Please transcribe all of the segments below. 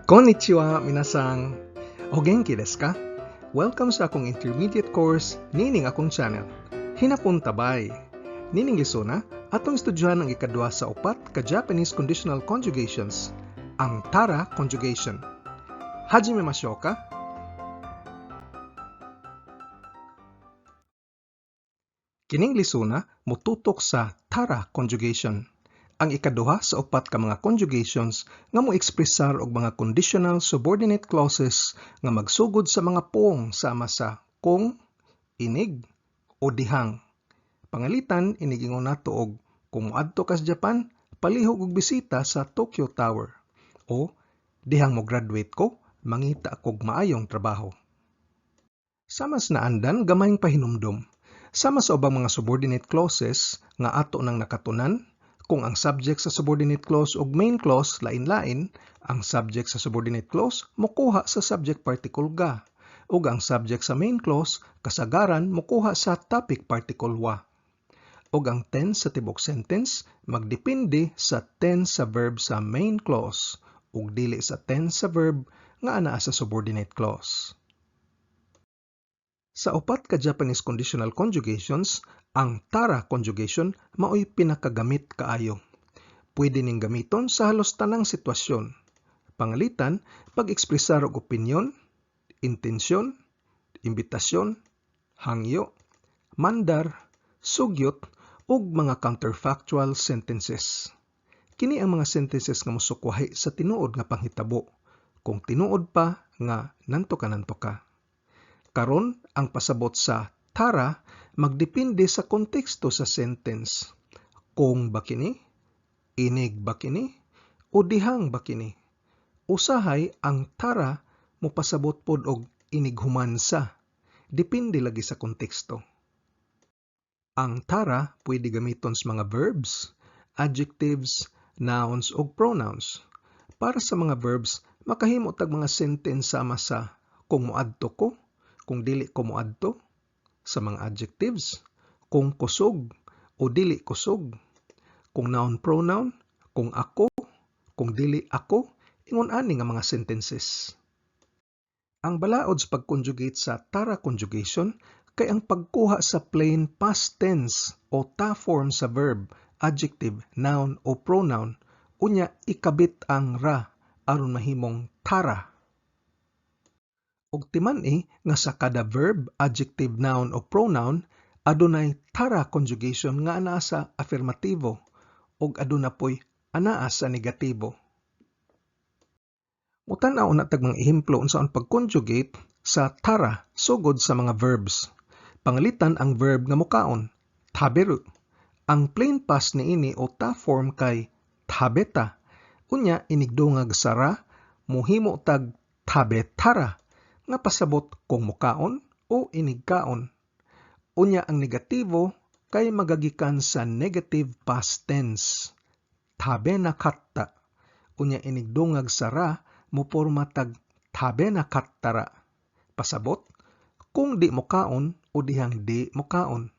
Konnichiwa, minasang. O genki desu ka? Welcome sa akong intermediate course, nining akong channel. Hinapon tabay. Nining lisona, atong estudyahan ang ikadwa sa upat ka Japanese conditional conjugations, ang tara conjugation. Hajimemashou ka? Kining lisona motutok sa tara conjugation. Ang ikaduha sa upat ka mga conjugations nga mo ekspresar og mga conditional subordinate clauses nga magsugod sa mga poong sama sa kung, inig, o dihang. Pangalitan, inigingon nato og kung moadto ka sa Japan, palihog og bisita sa Tokyo Tower. O dihang mo graduate ko, mangita kog maayong trabaho. Sama sa naandan, gamayng pahinumdom. Sama sa ubang mga subordinate clauses nga ato nang nakatunan, kung ang subject sa subordinate clause ug main clause lain-lain, ang subject sa subordinate clause mokuha sa subject particle ga, ug ang subject sa main clause kasagaran mokuha sa topic particle wa. Ug ang tense sa tibok sentence magdepende sa tense sa verb sa main clause ug dili sa tense sa verb nga anaa sa subordinate clause. Sa upat ka Japanese conditional conjugations, ang tara conjugation mao'y pinakagamit kaayo. Pwede ning gamiton sa halos tanang sitwasyon. Pangalitan, pag-ekspresar og opinyon, intensyon, imbitasyon, hangyo, mandar, sugyot, ug mga counterfactual sentences. Kini ang mga sentences nga mosukwahi sa tinuod nga panghitabo, kung tinuod pa nga nanto ka. Karon, ang pasabot sa tara magdepende sa konteksto sa sentence. Kung ba kini, inig ba kini, o dihang ba kini. Usahay ang tara mopasabot pod og inighuman sa. Depende lagi sa konteksto. Ang tara pwede gamiton sa mga verbs, adjectives, nouns ug pronouns. Para sa mga verbs, makahimo tag mga sentence sama sa kung moadto ko, kung dili ko moadto, sa mga adjectives, kung kusog o dili kusog, kung noun pronoun, kung ako, kung dili ako, ingon ani nga mga sentences. Ang balaod sa pag-conjugate sa tara conjugation kay ang pagkuha sa plain past tense o ta form sa verb, adjective, noun o pronoun, unya ikabit ang ra aron mahimong tara. Og timan-i nga sa kada verb, adjective, noun o pronoun adunay tara conjugation nga anaa sa affirmatibo ug aduna poy anaa sa negatibo. Mutan-aw na tag mga ehemplo unsaon pag-conjugate sa tara sugod sa mga verbs. Pangalitan ang verb nga mukaon, taberu. Ang plain past niini o ta form kay tabeta. Unya inigdungag sa ra mohimo tag tabetara nga pasabot kung mukaon o inigkaon. Unya ang negatibo kay magagikan sa negative past tense. Tabenakatta. Unya inigdungag sa ra moporma tag tabenakattara. Pasabot kung di mukaon o dihang di mukaon.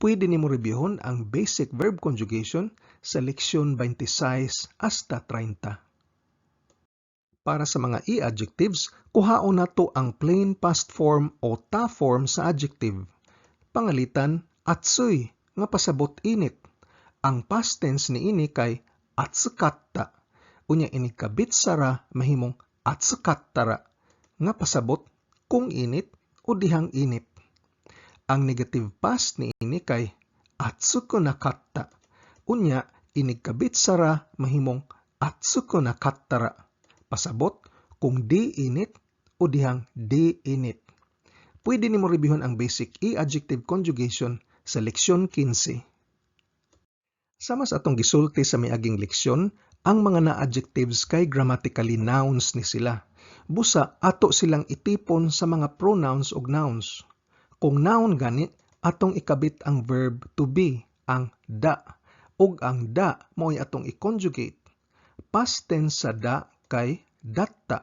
Pwede nimo rebyuhon ang basic verb conjugation sa leksyon 26 hasta 30. Para sa mga i-adjectives, kuhaon nato ang plain past form o ta form sa adjective. Pangalitan, atsuy, nga pasabot init. Ang past tense niini kay atsukatta. Unya inikabit sa ra mahimong atsukattara, nga pasabot kung init o dihang init. Ang negative past niini kay atsukunakatta. Unya inikabit sa ra mahimong atsukunakattara. Pasabot kung di init o dihang di init. Pwede nimo rebyuhon ang basic i-adjective conjugation sa leksyon 15. Sama sa atong gisulti sa miaging leksyon, ang mga na-adjectives kay grammatically nouns ni sila. Busa ato silang itipon sa mga pronouns ug nouns. Kung noun gani, atong ikabit ang verb to be, ang da, ug ang da mo'y atong i-conjugate. Past tense sa da kay datta.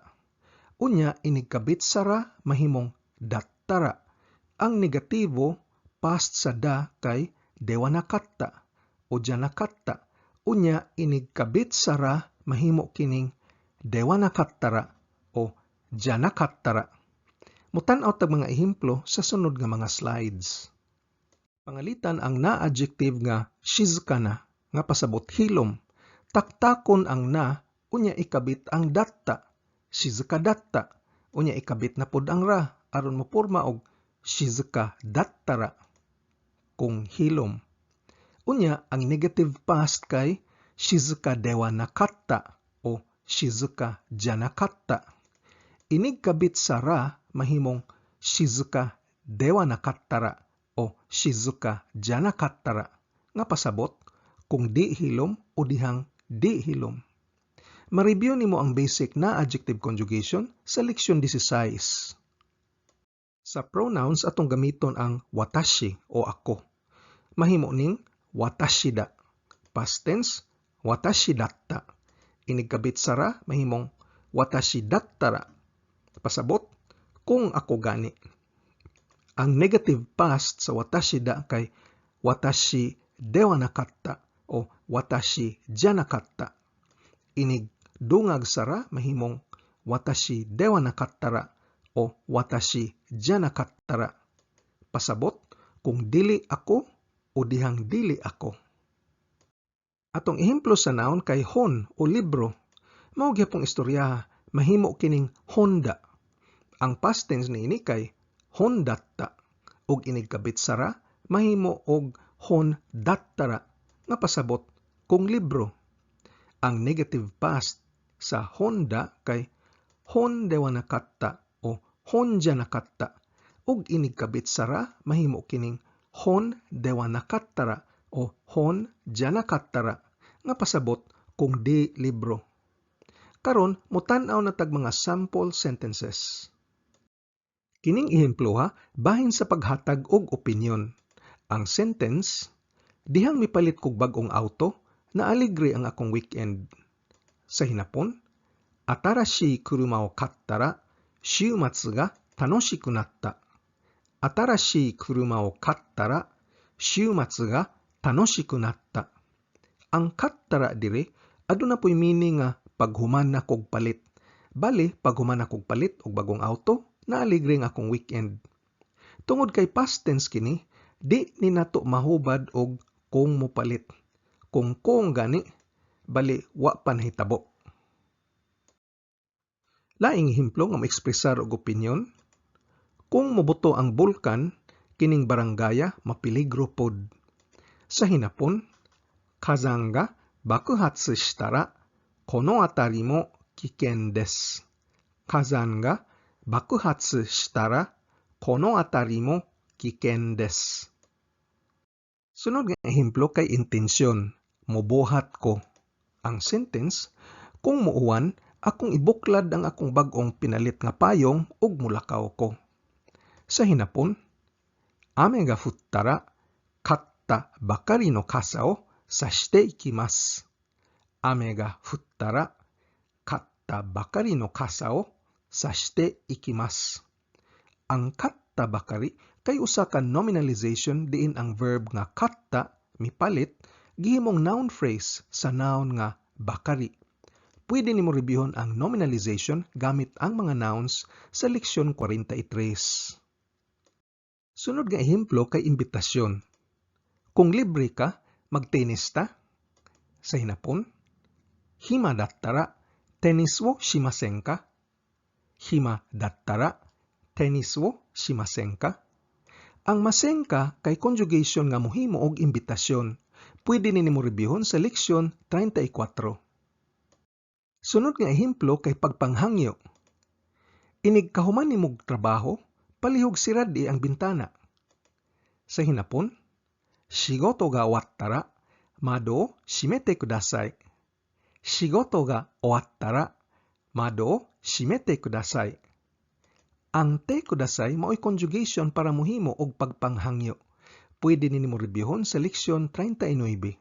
Unya inigkabit sa ra mahimong dattara. Ang negatibo past sa da kay dewanakatta o janakatta. Unya inigkabit sa ra mahimo kining dewa nakattara o janakattara. Mutan-aw tag mga ehemplo sa sunod nga mga slides. Pangalitan ang na-adjective nga shizuka na nga pasabot hilom. Taktakon ang na unya ikabit ang datta. Shizuka datta. Unya ikabit na pod ang ra aron mo porma og shizuka dattara kung hilom. Unya ang negative past kay shizuka dewa nakatta o shizuka janakatta. Inig kabit sa ra mahimong shizuka dewa nakattara o shizuka janakattara nga pasabot kung di hilom o dihang di hilom. Ma-review nimo ang basic na adjective conjugation sa leksyon 16. Sa pronouns atong gamiton ang watashi o ako. Mahimo ning watashi da. Past tense, watashi datta. Inig kabit sa ra mahimong watashi dattara. Pasabot kung ako gani. Ang negative past sa watashi da kay watashi dewa nakatta o watashi janakatta. Inig dungag sa ra mahimong watashi dewa nakattara o watashi janakattara. Pasabot kung dili ako o dihang dili ako. Atong ehemplo sa noun kay hon o libro. Mao gyapong istorya mahimo kining honda. Ang past tense niini kay hondatta ug inig kabit sa ra mahimo og hondattara nga pasabot kung libro. Ang negative past sa honda kay hondewa nakatta o honja nakatta ug inig kabit sa ra mahimo kining hondewa nakattara o honja nakattara nga pasabot kung di libro. Karon mutan-aw na tag mga sample sentences. Kining ehemplo bahin sa paghatag og opinyon. Ang sentence, dihang mipalit kog bag-ong auto, naaligre ang akong weekend. Sa hinapon, atarashi kuruma o kattara, shiumatsu ga tanoshiku natta. Atarashi kuruma o kattara, shiumatsu ga tanoshiku natta. Ang kattara dire, aduna po'y meaning nga paghuman na kog palit. Bali, paghuman na kog palit og bagong auto, naaligre nga akong weekend. Tungod kay past tense kini, di ni nato mahubad og kung mopalit. Kung gani, bali wa pa nahitabo. Laing ehemplo nga maekspresar og opinyon, kung mobuto ang bulkan, kining baranggaya mapiligro pod. Sa hinapon, kazan ga bakuhatsu shitara, kono atari mo kiken desu. Kazan ga bakuhatsu shitara, kono atari mo kiken desu. Sunod nga ehemplo kay intensyon, mobuhat ko. Ang sentence, kung muuwan, akong ibuklad ang akong bag-ong pinalit nga payong ug mulakaw ko. Sa hinapon, ame ga futtara, katta bakari no kasa o sashite ikimasu. Ame ga futtara, katta bakari no kasa o sashite ikimasu. Ang katta bakari kay usa ka nominalization diin ang verb nga katta mipalit gihimong noun phrase sa noun nga bakari. Pwede nimo reviewon ang nominalization gamit ang mga nouns sa leksyon 43. Sunod nga ehemplo kay imbitasyon. Kung libre ka, magtennis ta. Sa hinapon, hima dattara tennis wo shimasen ka? Hima dattara tennis wo shimasen ka? Ang masen ka kay conjugation nga mohimo og imbitasyon. Pwede nimo reviewon sa leksyon 34. Sunod nga ehemplo kay pagpanghangyo. Inig kahuman nimog trabaho, palihog siradi ang bintana. Sa hinapon, shigoto ga owattara, mado o shimete kudasai. Shigoto ga owattara, mado o shimete kudasai. Ang te kudasai mao'y conjugation para mohimo og pagpanghangyo. Pwede nimo reviewon sa leksyon 39.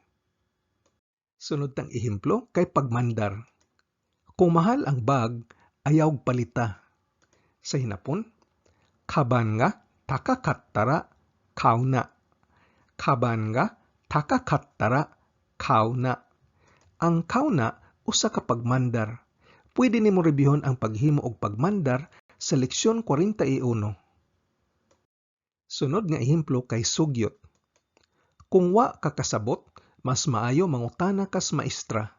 Sunod tang ehemplo kay pagmandar. Kung mahal ang bag, ayaw palita. Sa hinapon, kaban ga takakattara kauna. Kaban ga takakattara kauna. Ang kauna usa ka pagmandar. pwede nimo rebyuhon ang paghimo og pagmandar sa leksyon 41. Sunod nga ehemplo kay sugyot. Kung wa ka kasabot, mas maayo mangutana kas maestra.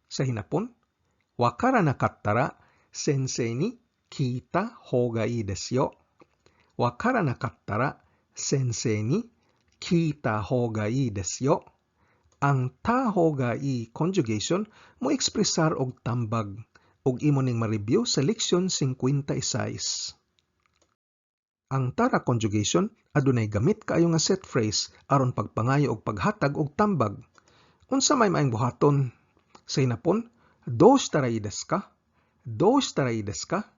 Sa hinapon, wakara nakattara sensei ni kita hoga ii desu yo. Wakara nakattara sensei ni kita hoga ii desu yo. Ang ta hoga ii conjugation mo ekspresar og tambag ug imo ning ma-review sa leksyon 56. Ang tara conjugation adunay gamit kaayo nga set phrase aron pagpangayo og paghatag og tambag. Unsa may maayong buhaton? Sa hinapon, dous tarai desu ka? Dous tarai desu ka?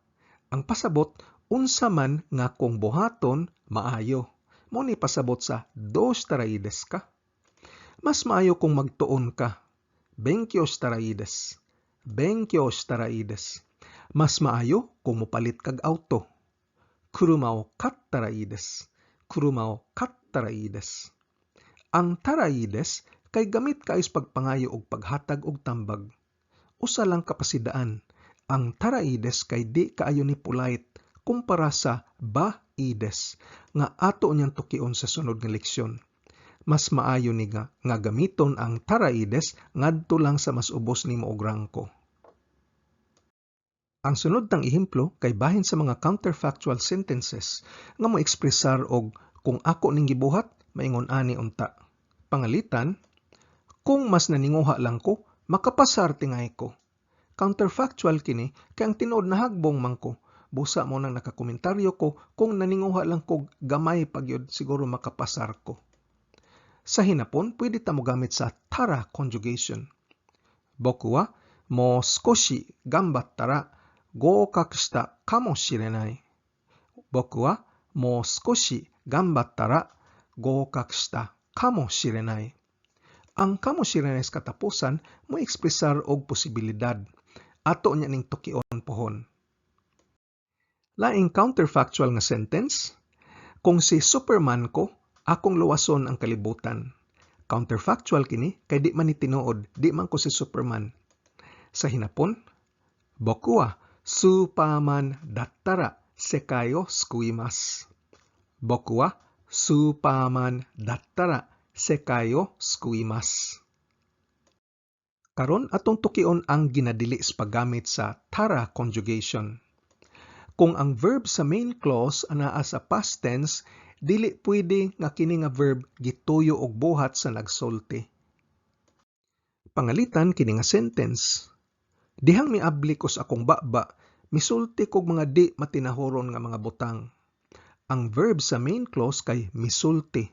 Ang pasabot, unsa man nga kung buhaton maayo. Mo ni pasabot sa dous tarai desu ka? Mas maayo kung magtuon ka. Benkyou shitarai desu. Benkyou shitarai desu. Mas maayo kung mopalit kag auto. Kuruma o kattara ii desu. Kuruma o kattara ii desu. Ang tarai desu kay gamit kaayos pagpangayo og paghatag og tambag. Usa lang kapasidaan. Ang tarai desu kay di kaayo ni polite kumpara sa ba ii desu nga ato niyang tukion sa sunod nga leksyon. Mas maayo ni nga gamiton ang tarai desu ngadto lang sa mas ubos nimo og rangko. Ang sunod tang ehemplo kay bahin sa mga counterfactual sentences nga mo ekspresar og kung ako ning gibuhat, maingon ani unta. Pangalitan, kung mas naninguha lang ko, makapasar tingay ko. Counterfactual kini kay ang tinuod nahagbong man ko. Busa mo nang nakakomentaryo ko kung naninguha lang ko gamay pagyud siguro makapasar ko. Sa hinapon, pwede ta mo gamit sa tara conjugation. Boku wa mo skoshi gambattara合格したかもしれない。僕はもう少し頑張ったら合格したかもしれない。Ang kamo si Renes katapusan mo ekspresar og posibilidad. Ato niya ning tukion pohon. Laing counterfactual nga sentence. Kung si Superman ko, akong luwason ang kalibutan. Counterfactual kini kay di man ni tinuod, di man ko si Superman. Sa hinapon, boku wa Superman dattara sekai o sukuimasu. Boku wa Superman dattara sekai o sukuimasu. Karon atong tukion ang ginadili sa paggamit sa tara conjugation. Kung ang verb sa main clause anaa sa past tense, dili pwede nga kini nga verb gituyo og buhat sa nagsulti. Pangalitan kini nga sentence. Dihang miabli ko sa akong baba, misulti kog mga di matinahoron nga mga butang. Ang verb sa main clause kay misulti.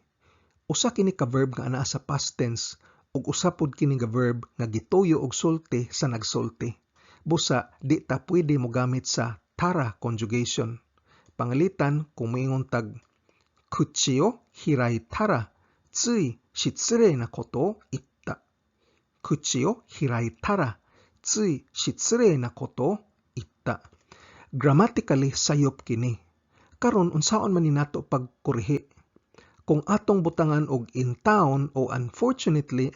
Usa kini ka verb nga anaa sa past tense ug usa pod kini nga verb nga gituyo og sulti sa nagsulti. Busa di ta pwede mo gamit sa tara conjugation. Pangalitan kung moingon tag kuchi o hiraitara tsui shitsurei na koto o itta. Kuchi o hiraitara tsui shitsurei na koto itta. Grammatically sayop kini. Karon unsaon man ni nato pagkurihi? Kung atong butangan og in town o unfortunately,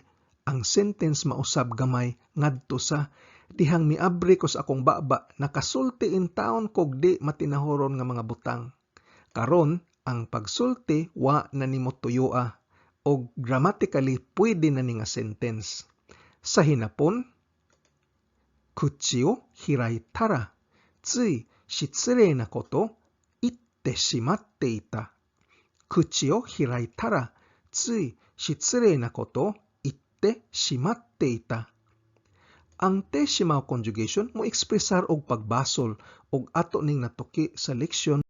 ang sentence mausab gamay ngadto sa dihang miabri ko sa akong baba nakasulti in town kog di matinahoron nga mga butang. Karon ang pagsulti wa na nimo tuyoa og grammatically pwede na ni nga sentence. Sa hinapon, kuchi o hiraitara tsui shitsurei na koto itte shimatte ita. Kuchi o hiraitara tsui shitsurei na koto itte shimatte ita. Ang te shimao conjugation mo ekspresar og pagbasol og ato ning natuki sa leksyon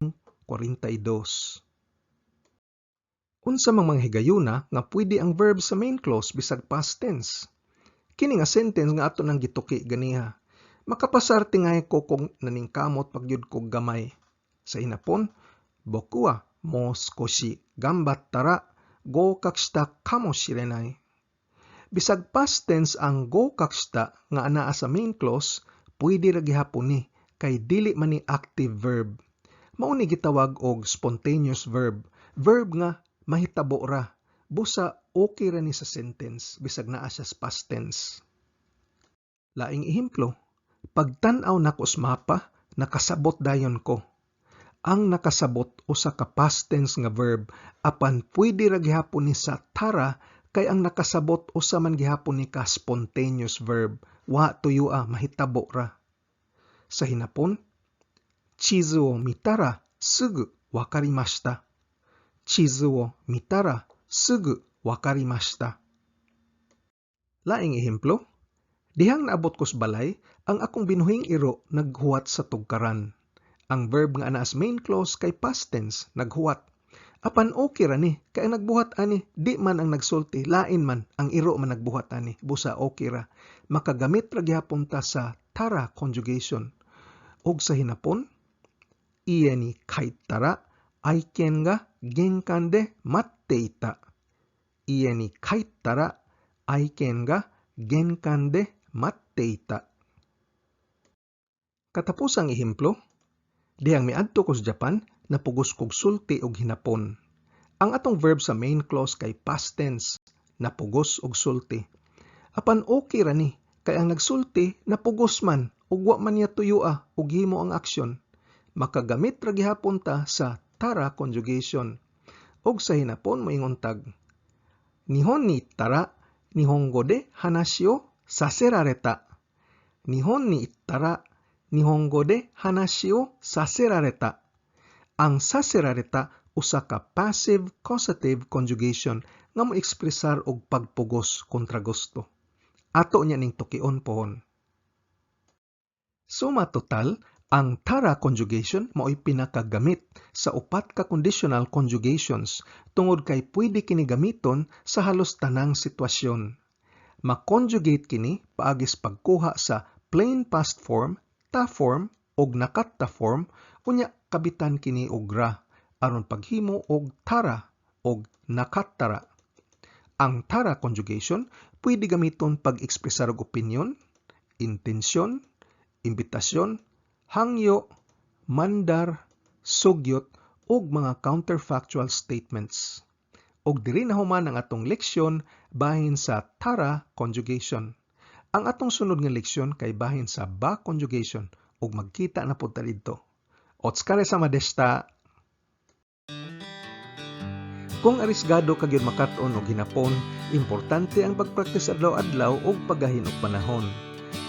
42. Unsa mang mga higayuna nga pwede ang verb sa main clause bisag past tense. Kini nga sentence nga ato nang gituki ganiha. Makapasar tingay ko kung naningkamot pagyud kog gamay. Sa hinapon, boku wa mo skoshi gambattara goukaku shita kamo shirenai. Bisag past tense ang goukaku shita nga anaa sa main clause, pwede ra gihapon ni kay dili man ni active verb. Mao ni gitawag og spontaneous verb. Verb nga mahitabo ra. Busa okay ra ni sa sentence bisag naa siya sa past tense. Laing ehemplo, Pagtan-aw nako sa mapa, nakasabot dayon ko. Ang nakasabot usa ka past tense nga verb apan pwede ra gihapon ni sa tara kay ang nakasabot usa man gihapon ni ka spontaneous verb. Wa tuyua mahitabo ra. Sa hinapon, chizu wo mitara sugu wakarimashita. Chizu wo mitara sugu wakarimashita. Laing ehemplo, dihang naabot ko sa balay, ang akong binuhing iro naghuwat sa tugkaran. Ang verb nga ana as main clause kay past tense, naghuwat. Apan okay ra ni, kay ang nagbuhat ani, di man ang nagsulti, lain man ang iro man nagbuhat ani, busa okay ra. Makagamit ra gyapon ta sa tara conjugation. Og sa hinapon, iye ni kaittara, aiken ga genkan de matte ita. Iye ni kaittara, aiken ga genkan de matte ita. Katapos ang ehemplo, dihang miadto ko sa Japan, napugos kog sulti og hinapon. Ang atong verb sa main clause kay past tense, napugos og sulti. Apan okay ra ni, kay ang nagsulti napugos man ug wa man niya tuyua og himo ang aksyon. Makagamit ra gihapon ta sa tara conjugation. Og sa hinapon moingon tag, Nihon ni ittara Nihongo de hanashi o saserareta. Nihon ni ittara Nihongo de hanashi o saserareta. Ang saserareta usa ka passive causative conjugation nga moekspresar og pagpugos kontra gusto. Ato niya ning tukion pohon. Suma total, ang tara conjugation mao'y pinakagamit sa upat ka conditional conjugations tungod kay pwede kini gamiton sa halos tanang sitwasyon. Ma-conjugate kini paagis pagkuha sa plain past form, ta form og nakatta form unya kabitan kini og ra aron paghimo og tara og nakattara. Ang tara conjugation pwede gamiton pag-ekspresar og opinyon, intensyon, imbitasyon, hangyo, mandar, sugyot ug mga counterfactual statements. Og diri na human ang atong leksyon bahin sa tara conjugation. Ang atong sunod nga leksyon kay bahin sa ba conjugation ug magkita na pud ta didto. Otsukare sama deshita. Kung arisgado ka gyud makat-on og hinapon, importante ang pagpractice adlaw-adlaw og paggahin og panahon.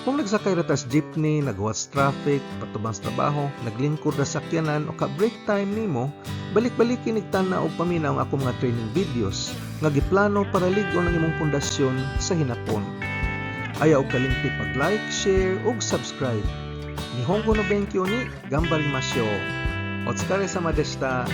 Kung nagsakay ra ta sa jeepney, naghuwat sa traffic, patubang sa trabaho, naglingkod ra sakyanan o ka-break time nimo, balik-balik kinig tanaw og paminaw ang akong mga training videos nga giplano para lig-on ang imong pundasyon sa hinapon. Ayaw og kalimti pag-like, share ug subscribe. Nihongo no benkyo ni Gambarimasyo. Otsukare sama deshita.